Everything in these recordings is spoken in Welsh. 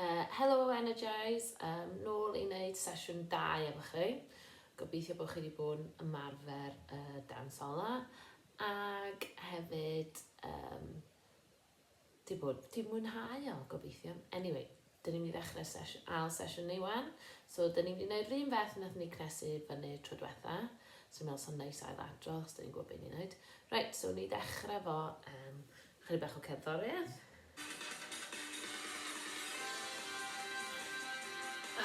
Hello Energize, nôl i wneud sesiwn 2 efo chi. Gobeithio bod chi wedi bod yn ymarfer dansola. Ac hefyd, di mwynhau o gobeithio. Anyway, dyn ni'n mynd i ddechrau sesiwn ni wan. So, dyn ni'n mynd i wneud rhywun beth nath ni cnesu fyny tro diwetha. So, meddwl sy'n neis ail adro, os dyn ni'n gwybod beth ni'n wneud. Right, so ni ddechrau fo chydig bach o cerddoriaeth.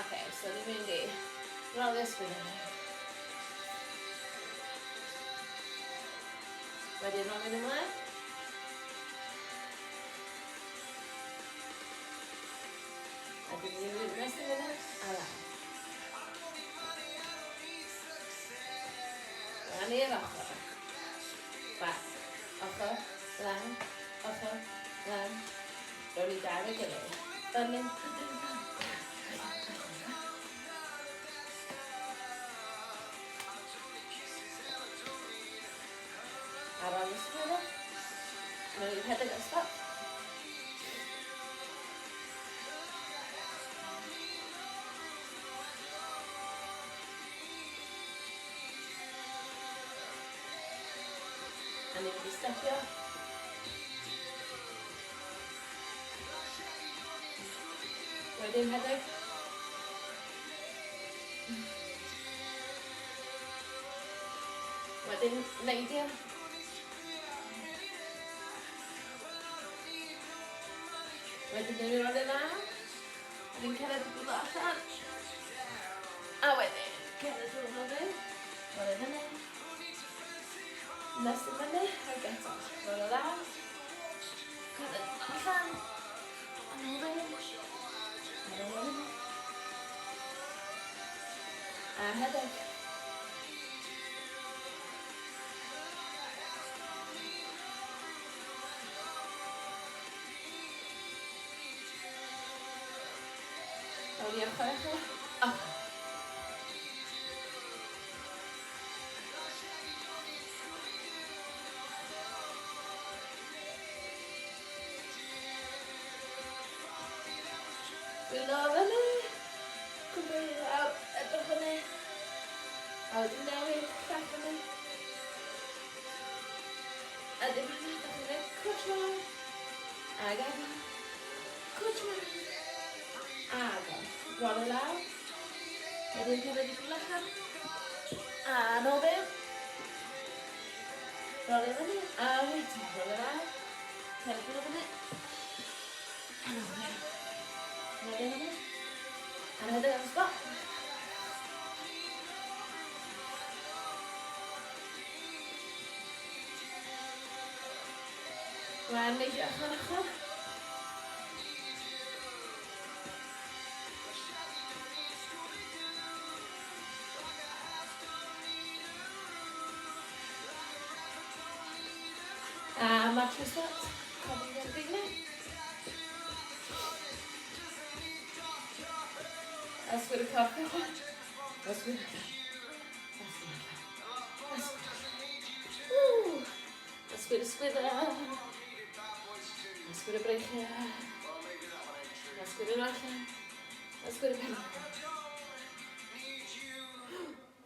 Okay, so ni'n mynd i roddio sgwyddo ni. Wedyn roddio ni ymlaen. A dwi'n mynd i nes i fyny a lan. Lan i'r ochr. Back. Ochr, lan, ochr, lan. Rown ni dar y gilydd. Fyny. Ar ôl ysgrifennu, mae'n i'n rhedeg ar stop. A ni'n mynd i stepio. Wedyn rhedeg. Wedyn neidio. Wedyn ni'n mynd i'r lan. Wedyn cerdded i bwyd allan. A wedyn cerdded drwy'r flwyddyn. Roedd hynny. Nes i fyny. Ac eto. Roedd o lan. Cerdded allan. A nôl hynny. A nôl hynny. A rhedeg. Roedd i'r chwech. Dwi'n o fyny. Cwmryd lawr, edrych fyny. A wedyn newid, llall fyny. A dim fyny, da chi'n gwneud cwtch mawr. Ag efo. Cwtch mawr. Ag o. Roli lawr. Wedyn cerdded i bwyd allan. A nôl byw. Roli fyny. A wedyn roli lawr. Cerdded bwyd fyny. A nôl byw. Roli fyny. A rhedeg ar y spot. Wan neidio ochr ochr. A march your spot. Cofyn i'r digni. Ysgwydd y corff allan. Ysgwydd allan. Ysgwydd y sgwydda. Ysgwydd y breichau. Ysgwydd y allan. Ysgwydd y pen.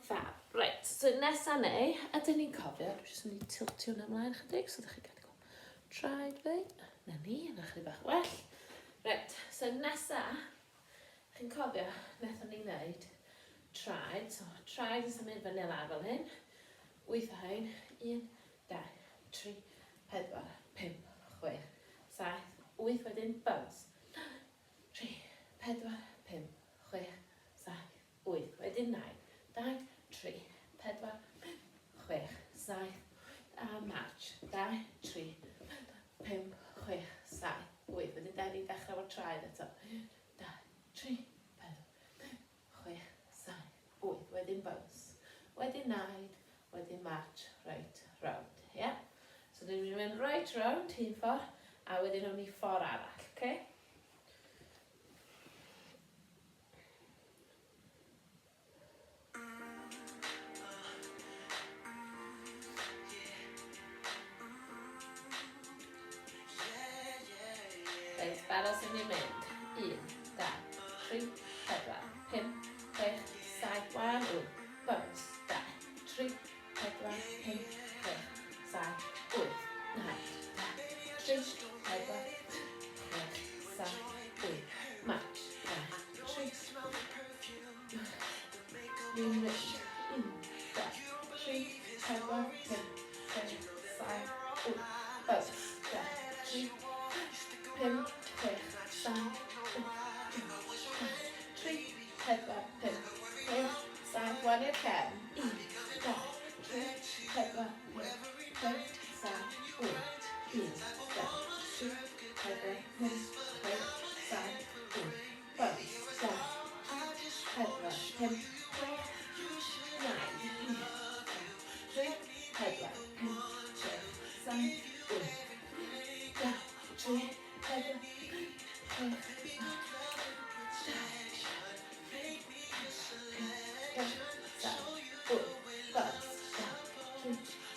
Fab. Right, so nesa neu, ydyn ni'n cofio, dwi'n jyst yn mynd i tiltio hwnna ymlaen chydig, so ydych chi'n gallu gweld traed fi. Na ni, yna chydig bach well. Right, so nesa, chi'n cofio, nethon ni'n neud traed. So traed yn symud fyny lawr fel hyn. 8 o hein. 1, 2, 3, 4, 5, 6, 7, 8 wedyn bounce. 3, 4, 5, 6, 7, 8. Wedyn 9, 2, 3, 4, 5, 6, 7, a march. 2, 3, 5, 6, 7, 8. Wedyn da ni'n dechrau o'r traed eto. 2, 3, 4, 5, 6, 7, 8. Wedyn bounce. Wedyn 9, wedyn march right round. Yeah? So dyn ni'n mynd right round, un ffordd, a wedyn o'n i ffordd arall. Okay? Reit, barod sy'n ni'n mynd. 1, 2, 3, 4, 5, 6, 7, 1, 8. Bounce, 2, 3, 4, 5, 6, 7, 8. 9, 3, 4, 5, 6, 8. March, 3, Lean lift, in, 3, 4, 5, 6, 7, 8. Bounce, 3, 5, 6, 7, 3, 4, 5, 6, 7, 1 i'r cefn. 1, 2, 3, 4, 5, 6, 7, 8. 1, 2, 3, 4, 5, 6, 7, 8. Bounce, 2, 4, 5, 9. 3, 4,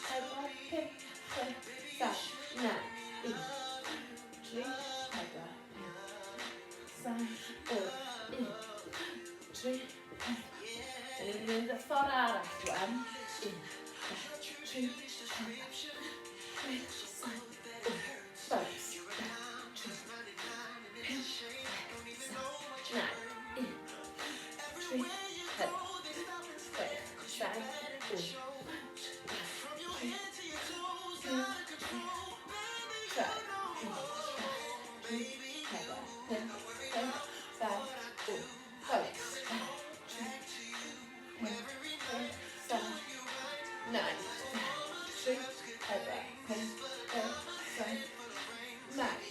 5, 6, 7, 8. 3, 4, 5, mynd y ffordd arall rwan. 1, 2, 3, 4, 5, 6, 7, 8. Bounce. 2, 3, 4, 5, 6, 9. 1, 3,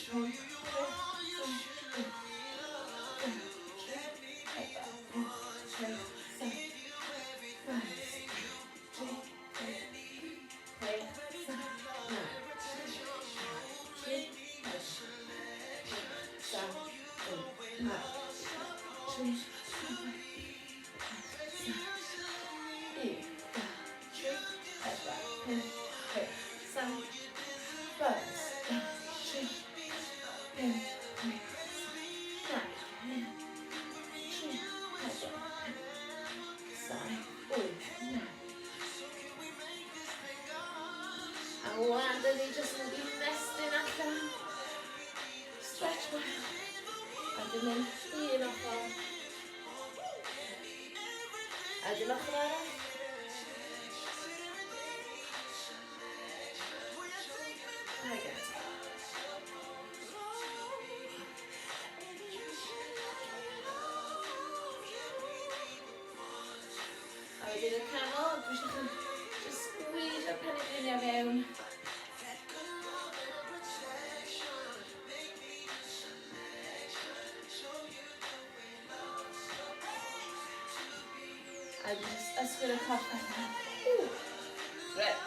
4, 5, 7, 8. 'Wan, dyn ni jyst yn ymestyn allan. Stretch bach. A dyn mynd un ochr. A dyn ochr arall. A gata. A wedyn y canol, dwi eisiau chi just squeeze o'r pennigriniau fewn. A just ysgwyd y corff allan. Right.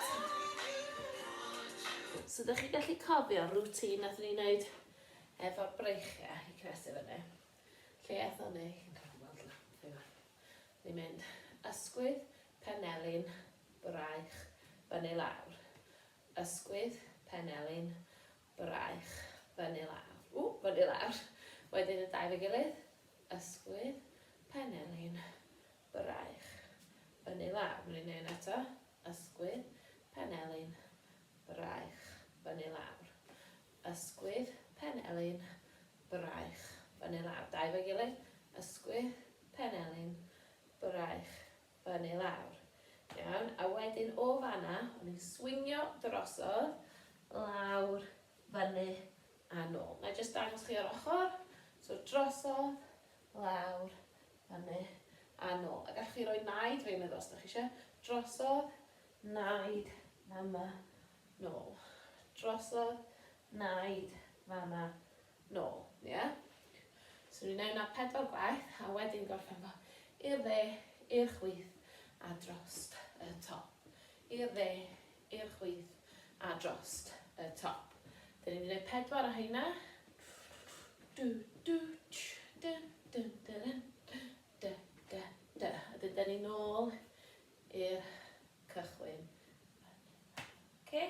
So, ydych chi gallu cofio'r routine nath ni wneud efo'r breichiau i cresu fyny. Lle eithon ni, ni'n mynd ysgwydd, penelin, braich, fyny lawr. Ysgwydd, penelin, braich, fyny lawr. Fyny lawr. Wedyn y dau fe gilydd. Ysgwydd, penelin, braich, fyny lawr. Mae'n neud eto. Ysgwydd, penelin, braich, fyny lawr. Ysgwydd, penelin, braich, fyny lawr. Dau fe gilydd. Ysgwydd, penelin, braich, fyny lawr. Iawn, a wedyn o fanna, o'n i'n swingio drosodd, lawr, fyny a nôl. Na i jyst dangos chi o'r ochr. So drosodd, lawr, fyny a nôl. A gallwch chi roi naid fe meddwl os ydych chi eisiau. Drosodd, naid, fama, nôl. Drosodd, naid, fama, nôl. Yeah? So ni'n neud na 4 gwaith, a wedyn gorffen fo i'r dde, i'r chwith, a drost y top. I'r dde, i'r chwith, a drost y top. Dyn ni'n neud 4 o heina. A dyn ni nôl i'r cychwyn. Okay?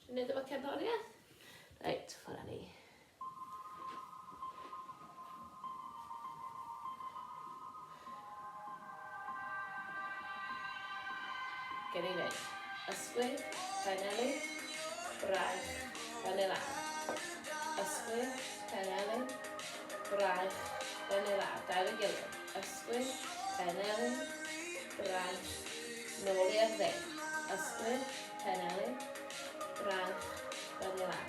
Dwi'n neud efo cerddoriaeth? Reit, ffwrdd ni. gen i wneud. Ysgwydd, penelu, braich, fyny lawr. Ysgwydd, penelu, braich, fyny lawr. Dau ei gilydd. Ysgwydd, penelu, braich, nôl i'r dde. Ysgwydd, penelu, braich, fyny lawr.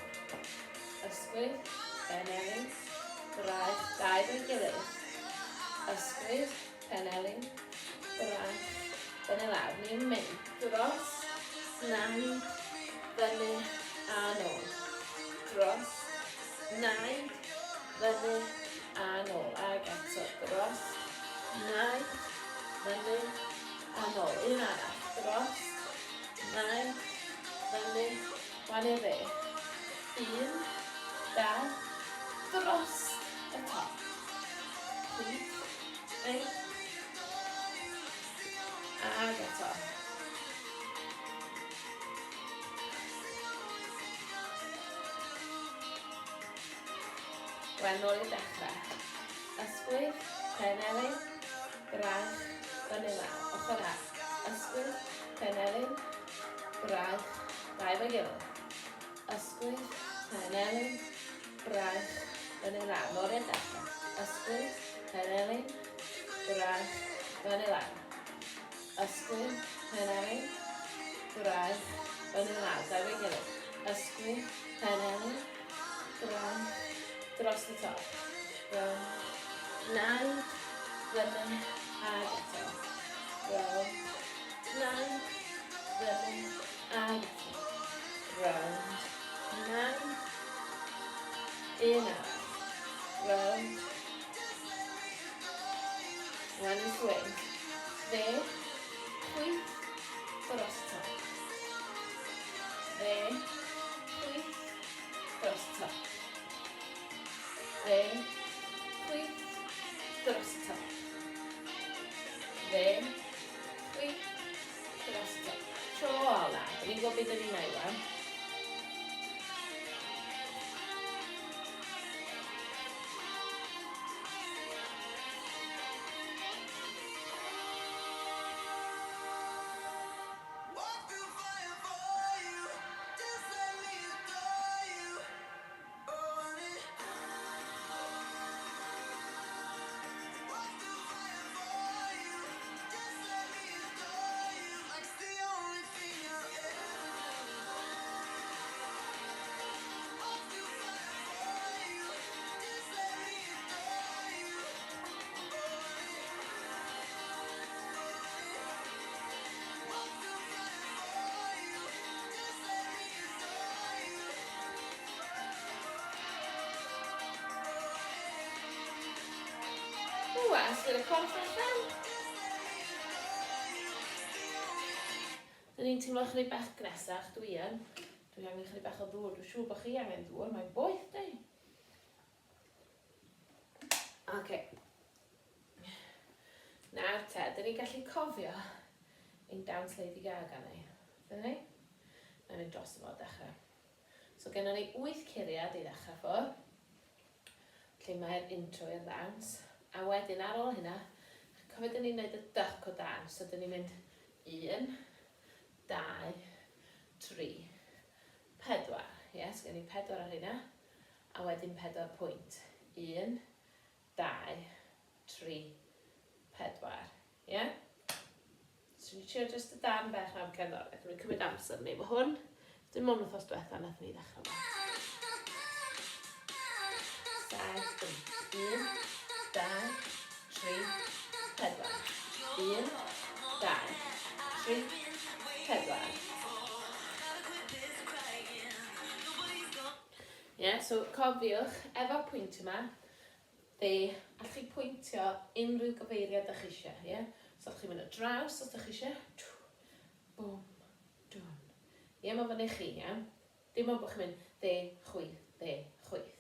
Ysgwydd, penelu, braich, dau ei gilydd. Ysgwydd, penelu, braich, fyny lawr. Ni'n mynd dros, naid, fyny a nôl. Dros, naid, fyny a nôl. Ag eto dros, naid, fyny a nôl. Un arall. Dros, naid, fyny, wan i'r dde. 1, 2, dros y top. Chwith, ein, ag eto. Wan nôl i'r dechrau. Ysgwydd, penelu, braich, fyny lawr. Ochr ar. Ysgwydd, penelu, braich, dau efo'i gilydd. Ysgwydd, penelu, braich, fyny lawr. Nôl i'r dechrau. Ysgwydd, penelu, braich, fyny lawr. Ysgwydd, penelu, braich, fyny lawr. Dau efo'i gilydd. Ysgwydd, penelu, braich, dros y top. Naid, fyny, ag eto. Naid, fyny, ag eto. Round, naid, un arall. Round, one and swing. Fe, chwith, dros y top. Fe, chwith, dros y top. Fe, chwith, dros y top. Fe, chwith, dros y top. Tro ola. Dyn ni'n gwybod beth dyn ni'n neud wan. Was gyda corff allan. Dyn ni'n teimlo chydig bach gresach, dwi yn. Dwi angen chydig bach o ddŵr, dwi'n siŵr bod chi angen ddŵr, mae'n boeth di. Ok. Nawr te, dyn ni'n gallu cofio ein dawns Lady Gaga ni. Dyn ni? Mae'n mynd dros y fod dechrau. So gennym ni 8 curiad i ddechrau ffwr. Lle mae'r intro i'r dawns. A wedyn ar ôl hynna, cofio dyn ni'n gwneud y duck o dan. So dyn ni'n mynd 1, 2, 3, 4. Yes, gen i 4 ar hynna. A wedyn 4 pwynt. 1, 2, 3, 4. Yeah? So ni'n trio just y dan bech am cerddoriaeth. Dwi'n cymryd amser ni efo hwn. Dim ond wrthos diwetha nath ni ddechrau fo. 1, 2, 3, 4. 1, 2, 3, 4. Yeah, so cofiwch, efo'r pwynt yma, allwch chi pwyntio unrhyw gyfeiriad ydych chi eisiau. Yeah? So allwch chi mynd o draws os ydych chi eisiau. Boom, dwn. Ie, mae fyny chi, yeah? Dim ond bod chi'n mynd chwyth.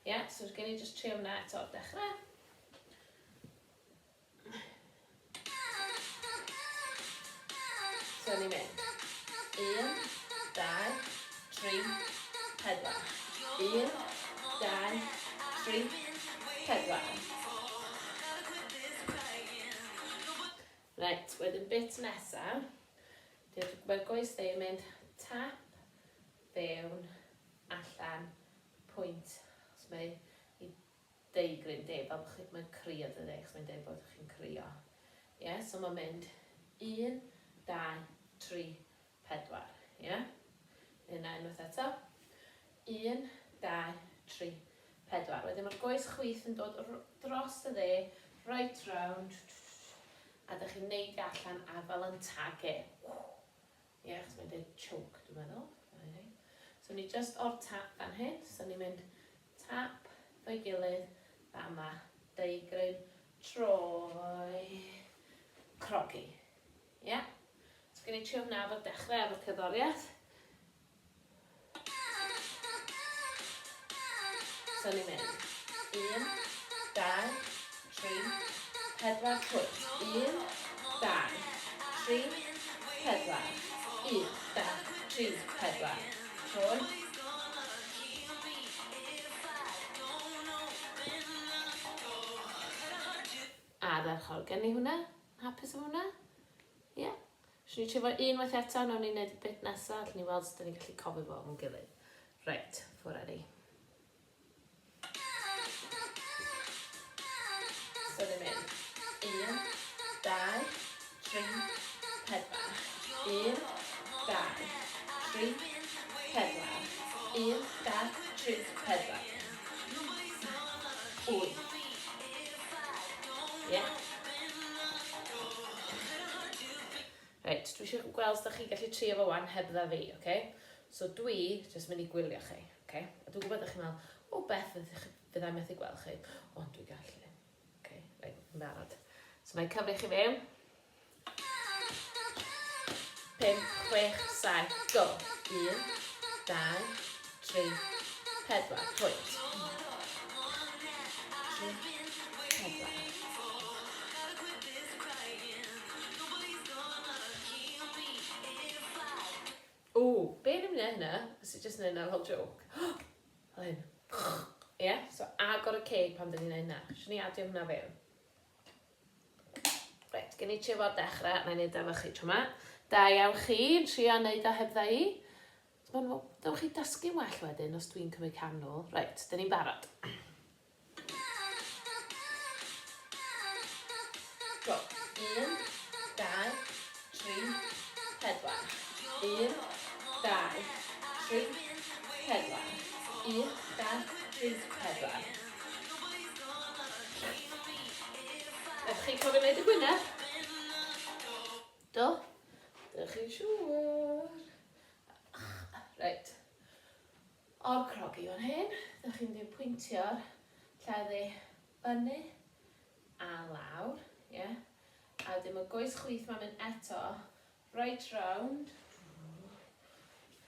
Yeah, so gen i just trio hwnna eto o'r dechrau. So ni'n mynd 1, 2, 3, 4. 1, 2, 3, 4. Right, wedyn bit nesaf, di'r Mae'r goes dde yn mynd tap, fewn, allan, pwynt. Os mae i deigryn de, fel bod mae'n crio dydy, achos mae'n dweud bod chi'n crio. Yeah? So mae'n mynd 1, 2, 3, 4. Yeah? Yna unwaith eto. 1, 2, 3, 4. Wedyn mae'r goes chwith yn dod dros y dde, right round, a ydych chi'n neud allan a fel yn tagu. Ie, achos mae'n dweud choke, dwi'n meddwl. So ni just o'r tap fan hyn. So ni'n mynd tap, fo'i gilydd, fama, deigryn, troi, crogi. Ie? So gen i trio hwnna fod dechrau efo'r cerddoriaeth. So ni'n mynd 1, 2, 3, 4 pwynt. 1, 2, 3, 4. 1, 2, 3, 4. Troi. A ddechrau gen i hwnna. Hapus am hwnna? Ie. Yeah. Swn i'n trefo unwaith eto, nawn ni'n neud y bit nesaf, allwn ni weld os da ni'n gallu cofio fo yn gilydd. Reit, ffwr ready. So ni'n mynd 1, 2, 3, 4. 1, 2, 3, 4. 1, 2, 3, 4. 8. Ie. Reit, dwi eisiau gweld os da chi gallu trio fo wan hebdda fi, oce? So dwi jyst mynd i gwylio chi, oce? A dwi'n gwybod da chi'n meddwl, o Beth fydda i methu gweld chi. O, dwi'n gallu. Oce, reit, yn barod. So mae'n cyfri chi fewn. 5, 6, 7, go. 1, 2, 3, 4, pwynt. 3, 4. O, be ni'n mynd hynna? Os i jyst yn hynna fel joke. Fel hyn. Ie, so agor y ceg pan dyn ni'n hynna. Si'n ni adio hwnna fewn. Reit, gen i trio fod dechrau, na i wneud efo chi tro yma. Da iawn chi, trio wneud o hebdda i. Dewch chi dysgu'n well wedyn os dwi'n cymryd cam nôl. Reit, dyn ni'n barod. Go. 1, 2, 3, 4. 1, 2, 3, 4. 1, 2, 3, 4. Ydych chi'n cofio wneud y gwyneb? Do? Dych chi'n siŵr? Reit. O'r crogi o'n hyn, dych chi'n mynd pwyntio'r lleddi fyny a lawr. Yeah. A wedyn mae goes chwith ma'n mynd eto, right round,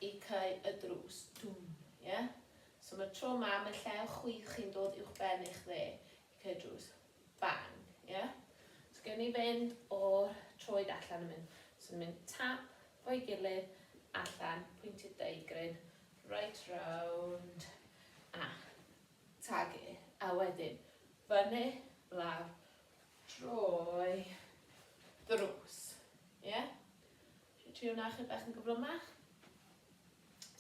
i cau y drws. Yeah? So mae'r tro yma, mae llew chwith chi'n dod uwch ben i'ch dde, i cau y drws. Bang. Yeah? So gen i fynd o'r troed allan yn mynd. So ni'n mynd tap, fo'i gilydd, allan, pwyntio deigryn, right round, a tagu. A wedyn, fyny, lawr, troi, drws. Ie? Yeah? Trio hwnna chi bach yn gyflymach.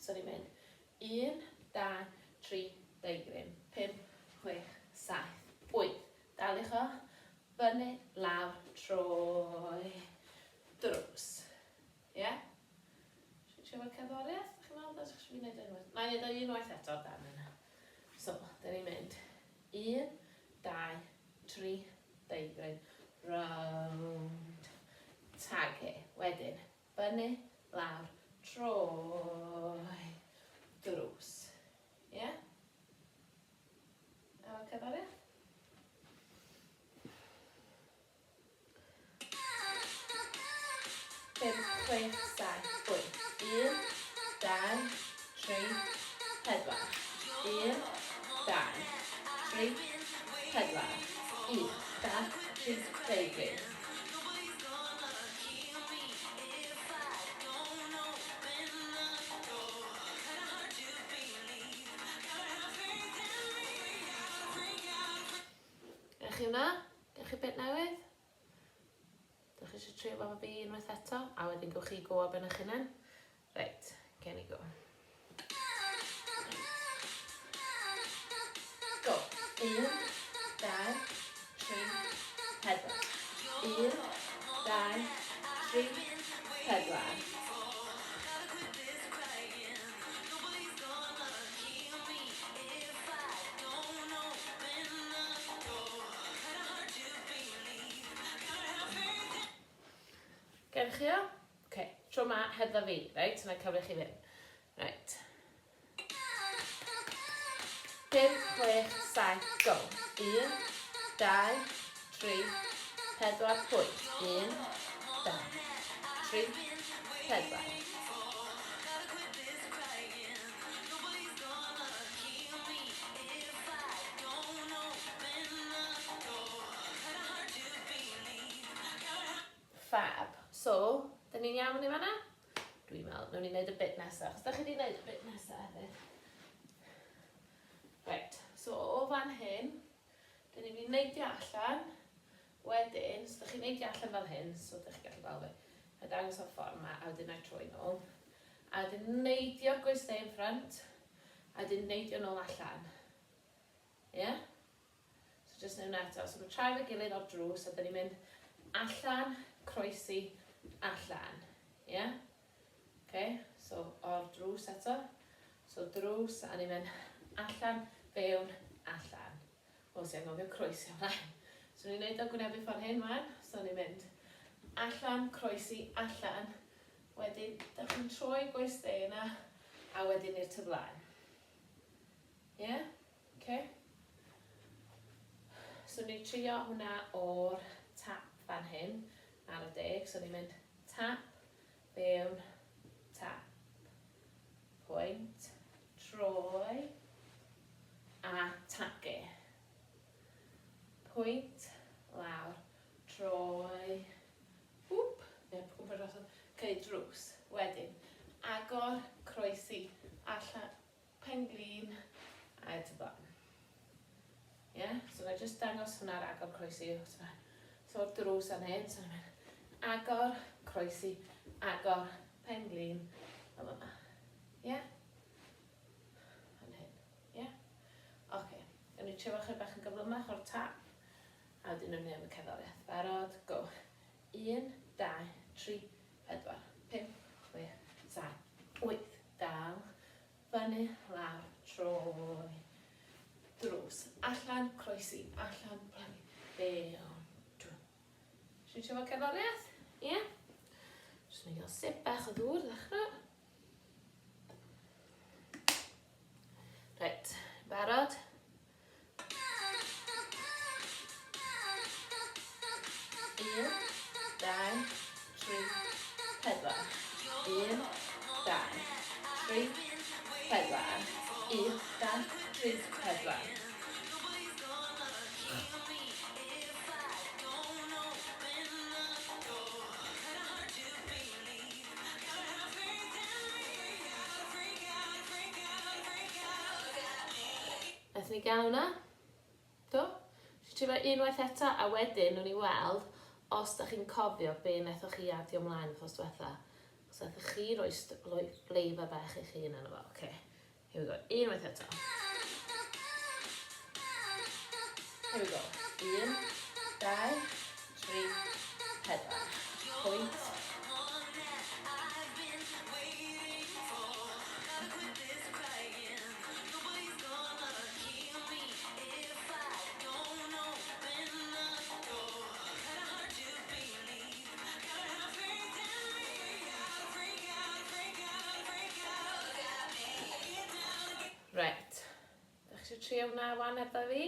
So ni'n mynd 1, 2, 3, deigryn, 5, 6, 7, 8. Daliwch o. Fyny, lawr, troi, drws. Ie? Yeah? Trio fo'r cerddoriaeth? Chi'n meddwl, da chi'n mynd i wneud unwaith? Na i wneud o unwaith eto o'r dan yna. So, da ni'n mynd 1, 2, 3, deigryn, round, tagu. Wedyn, fyny, lawr, troi, drws. Ie? Yeah? Efo'r cerddoriaeth? Pum, chwech, saith, wyth. 1, 2, 3, 4. 1, 2, 3, 4. 1, 2, 3, deigryn. Gwych chi hwnna? Gwych chi bit newydd? Dych chi eisiau trio fo fi unwaith eto, a wedyn gwch chi go ben eich hunan. Reit, gen i go. Go. 1, 2, 3, 4. 1, 2, 3, 4. Gen chi o? Ok, tro ma hedda fi, reit? Yna cyfle chi fynd. Reit. 5, 6, 7, go. 1, 2, 3, 4, pwynt. 1, 2, 3, 4. Fab. So, da ni'n iawn i fanna? Dwi'n meddwl, nhw'n ni'n neud y bit nesaf. Os da chi wedi neud y bit nesaf hefyd. Right, so o fan hyn, da ni'n mynd neidio allan. Wedyn, so da chi'n neidio allan fel hyn, so da chi'n gallu gweld fi. A dangos o'r ffordd yma, a wedyn na'i troi nôl. A wedyn neidio'r gwystau yn ffrant, a wedyn neidio nôl allan. Ie? Yeah? So just newn eto. So mae'n troi fe gilydd o'r drws, a da ni'n mynd allan, croesi, allan. Ie? Yeah? Okay, so o'r drws eto. So drws, a ni'n mynd allan, fewn, allan. O, sy'n anghofio croesi ymlaen. So ni'n neud o gwynebu ffordd hyn man. So ni'n mynd allan, croesi, allan. Wedyn, da chi'n troi gwystau yna, a wedyn i'r tyflaen. Ie? Yeah? Okay. So ni'n trio hwnna o'r tap fan hyn, ar y deg. So ni'n mynd tap, fewn, tap, pwynt, troi, a tagu. Pwynt, lawr, troi, whoop, cei drws. Wedyn, agor, croesi, allan, penglin, a tyflaen. Yeah? So na just dangos hwnna'r agor, croesi. So o'r drws yn hyn, so ni'n mynd agor, croesi, agor, penglin, fel yma. Yeah? Yn hyn. Yeah? Okay. Gawn ni trio chydig bach yn gyflymach o'r tap. A wedyn nhw'n neud y cerddoriaeth. Barod, go. 1, 2, 3, 4, 5, 6, 7, 8. Dal. Fyny, lawr, troi. Drws. Allan, croesi, allan, plannu. Fewn. Si'n trio fo cerddoriaeth? Ie? Yeah? Jyst yn gael sip bach o ddŵr ddechrau. Reit, barod. 1, 2, 3, 4. 1, 2, 3, 4. 1, 2, 3, 4. Nath ni gael hwnna? Do? Si'n trio fe unwaith eto, a wedyn nhw'n ni weld os da chi'n cofio be nethoch chi adio ymlaen wrthos diwetha. Os nethoch chi roi leifa bach i chi yn yno fo. Okay. Here we go. Unwaith eto. Here we go. 1, 2, 3, 4. Pwynt. Right. Da chi eisiau trio hwnna wan efo fi?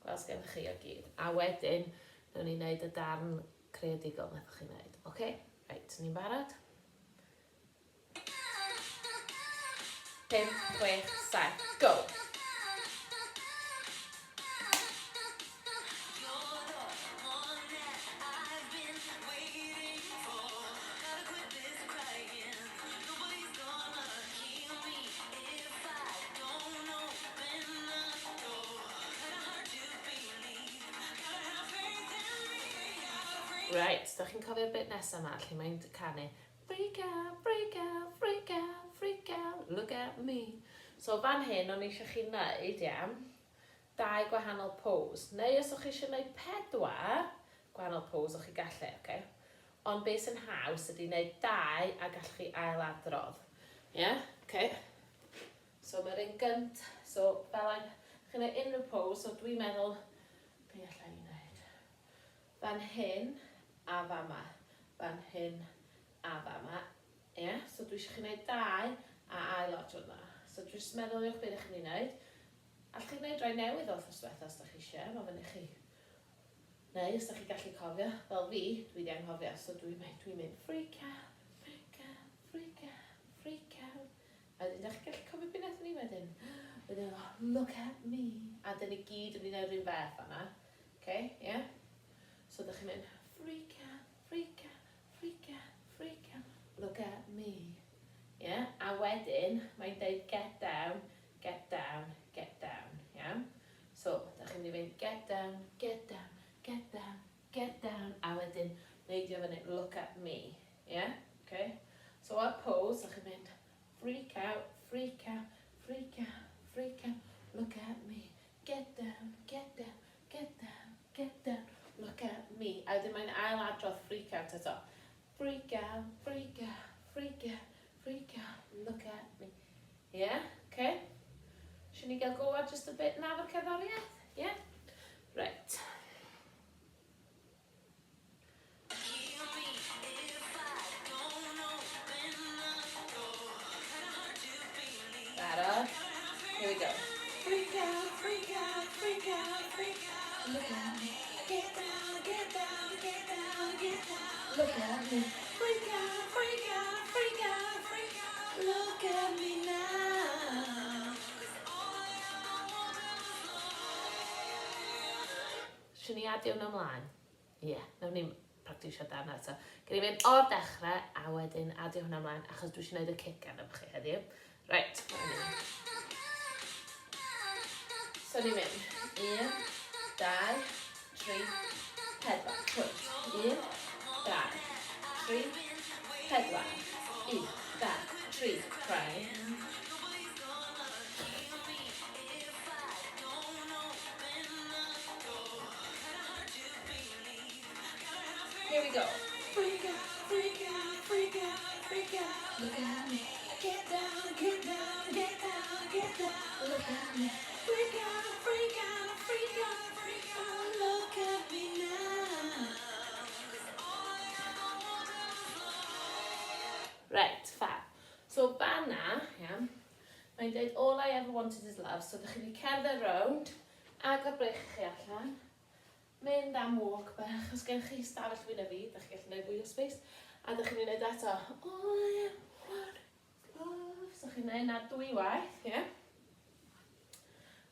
Gweld sgen chi o gyd. A wedyn, nhw'n ni'n neud y darn creadigol nethoch chi'n neud. Okay? Right, ni'n barod? 5, 6, 7, go! Right, da chi'n cofio'r bit nesaf yma, lle mae'n canu freak out, freak out, freak out, freak out, look at me. So fan hyn, o'n i eisiau chi wneud, dau gwahanol pose. Neu os o'ch chi eisiau wneud 4 gwahanol pose, o'ch chi gallu, okay? Ond beth sy'n haws ydy wneud 2 a gallwch chi ailadrodd. Okay. So mae'r un gynt, so fel ein, chi'n wneud unrhyw pose, so dwi'n meddwl, be allai i wneud? Fan hyn a fama, fan hyn a fama. So dwi eisiau chi wneud 2 a ailod hwnna. So dwi'n meddyliwch beth ydych chi'n wneud. Allwch chi wneud rai newydd o'r ddoswetha os ydych chi eisiau, mae fyny chi. Neu os ydych chi gallu cofio, fel fi, dwi wedi anghofio, so dwi'n mynd freak out, freak out, freak out, freak out. A ydych chi gallu cofio beth wnaethon ni wedyn? Wedyn, look at me. A dyn ni gyd yn mynd i'r un fath fan'na. Okay, So ydych chi'n mynd freak out, freak out, freak out, freak out, look at me. A wedyn, mae'n deud get down, get down, get down. So ydych chi'n mynd get down, get down, get down, get down, a wedyn neidio fyny, look at me, okay? So our pose, ydych chi'n mynd, freak out, freak out, freak out, freak out, look at me, get down, get down, get down, get down, look at me. A wedyn mae'n ailadrodd freak out eto. Freak out, freak out, freak out, freak out, look at me. Okay? Should we go out just a bit now for cerddoriaeth? Right. Here we go. Freak out, freak out, freak out, freak out. Look at me. Get down, get down, get down, get down. Look at me. Freak out, freak out, freak out, freak out. Look at me now. Siwn ni adio hwnna ymlaen? Nawn ni'n practisio dan eto. Gen i fynd o'r dechrau a wedyn adio hwnna ymlaen achos dwi eisiau gwneud y cic gan chi heddiw. Right. So ni'n mynd 1, 2, 3, 4. Pwynt. 1, 2, 3, 4. 1, 2, 3. Try. Here we go. Freak out, freak out, freak out, freak out. Look at me. Get down, get down, get down, get down. Look at me. Freak out, freak out, freak out, freak out. Look at me now. Right, fab. So fan'na, mae'n deud all I ever wanted is love. So ydych chi wedi cerdded rownd, agor brech chi allan, mynd am walk bach, os gen chi stafell fwy na fi, ydych chi gallu gwneud fwy o space, a ydych chi'n gwneud eto, all I ever wanted is love. So chi'n gwneud na 2 waith,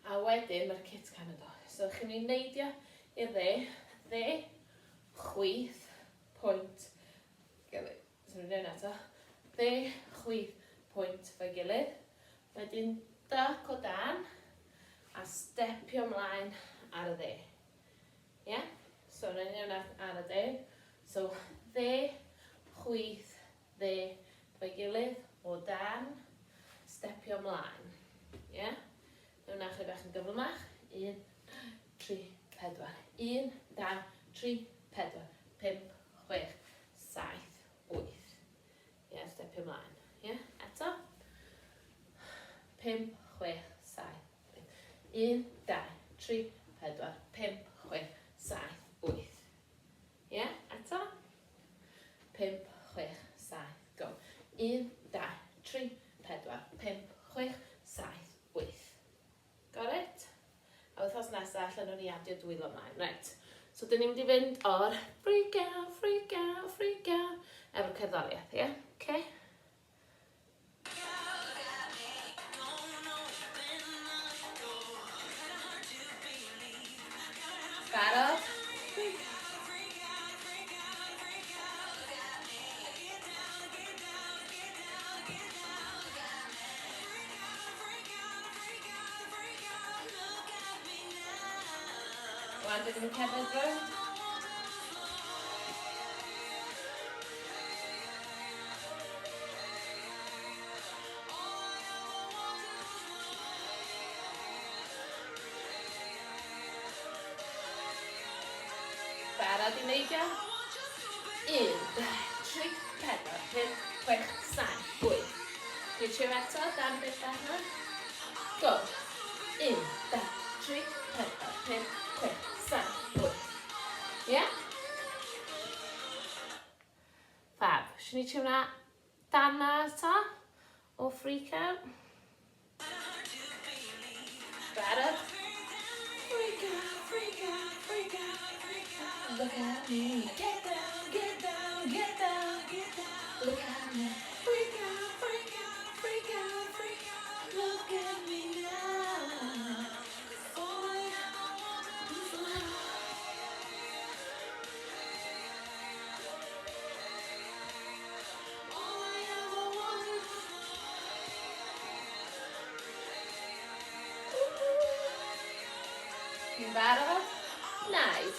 A wedyn mae'r kit can yn dod. So chi'n mynd neidio i'r dde, chwyth, pwynt, gilydd. So ni'n gwneud eto, dde, chwyth, pwynt fe gilydd. Wedyn duck o dan, a stepio ymlaen ar y dde. So ni'n gwneud ar y dde. So dde, chwyth, dde, fe gilydd, o dan, stepio ymlaen. Nw'n na chyd bach yn gyflymach. 1, 3, 4. 1, 2, 3, 4, 5, 6, 7, 8. Stepio ymlaen. Eto. 5, 6, 7, 8. 1, 2, 3, 4, 5, 6, 7, 8. Eto. 5, 6, 7, go. 1, 2, 3, 4, 5, 6, 7, 8. Got it? A wythnos nesaf, allan nhw'n i adio dwylo ymlaen. Right. So, dyn ni'n mynd i fynd o'r freak out, freak out, freak out, efo'r cerddoriaeth, Okay? Barod? Wan, dyn ni'n cerdded rownd. Barod i neidio? 1, 2, 3, 4, 5, 6, 7, 8. Dwi'n trio eto, dan beth yna. Go. 1, 2, 3, 4, 5, 6, 7, 8. Ie? Fab. Si'n ni trio hwnna dan na eto? O freak out. Barod? Freak out, freak out, freak out, freak out. Look at me. Get down, get down, get down, get down. Look at me. Freak out, freak out, freak out, freak out. Look at me now. All I ever wanted was love. All I ever wanted was love. Chi'n barod? Naid,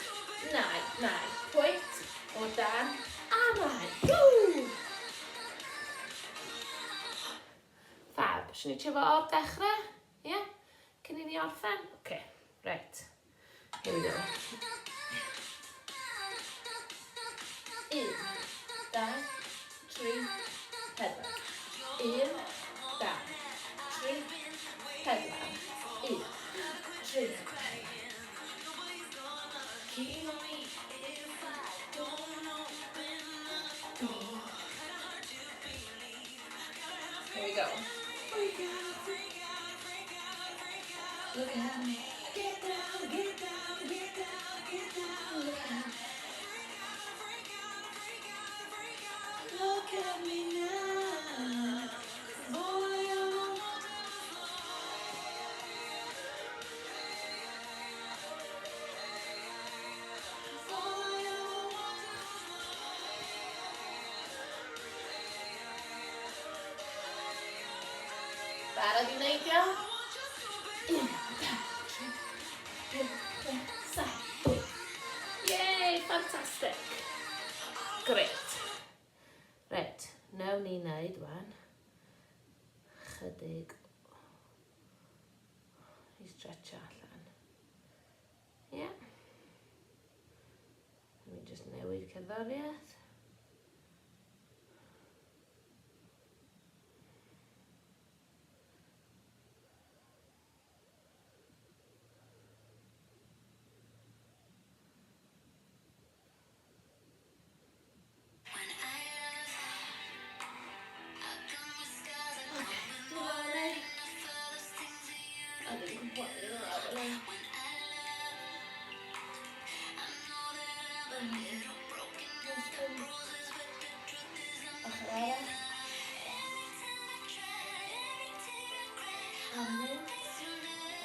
naid, naid. Pwynt o dan a naid. Woo! Fab. Si'n ni trio fo o'r dechrau? Ie? Yeah? Cyn i ni orffen? OK, right. Here we go. 1, 2, 3, 4. 1, 2, 3, 4. 1, 3, 4. Kill me if I don't open the door. Here we go. Freak out, freak out, freak out, freak out. Look at me. Get down, get down, get down, get down. Look at me. Freak out, freak out, freak out, freak out. Look at me now. Boy, I don't want to Barod i neidio? 1, 2, 3, 4, 5, 6, 7, 8. Yay, fantastic. Great. Right, nawn ni wneud wan chydig i stretcho allan. Ie? Yeah. Let me just newid cerddoriaeth.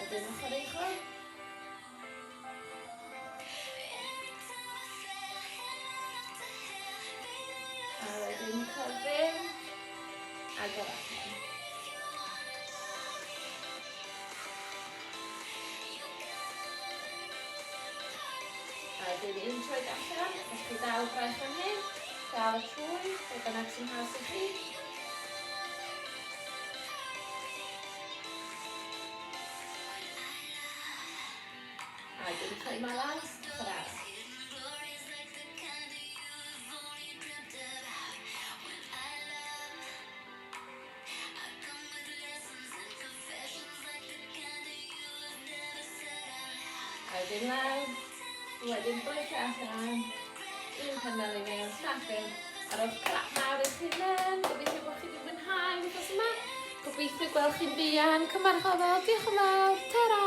Ydyn nhw'n chwarae. A wedyn cyfyn a gorau. A wedyn un troi allan, os chi dal braich fan hyn, dal y trwy, fe bynnag sy'n haws i chi. A wedyn troi ma lan, ochr arall. A wedyn lawr, wedyn braich allan, un panel i mewn, llall mewn, a rowch clap mawr i'ch hunain. Gobeithio bod chi wedi mwynhau wythnos yma. Gobeithio gweld chi'n buan, cymarchodd, diolch yn fawr, ta-ra!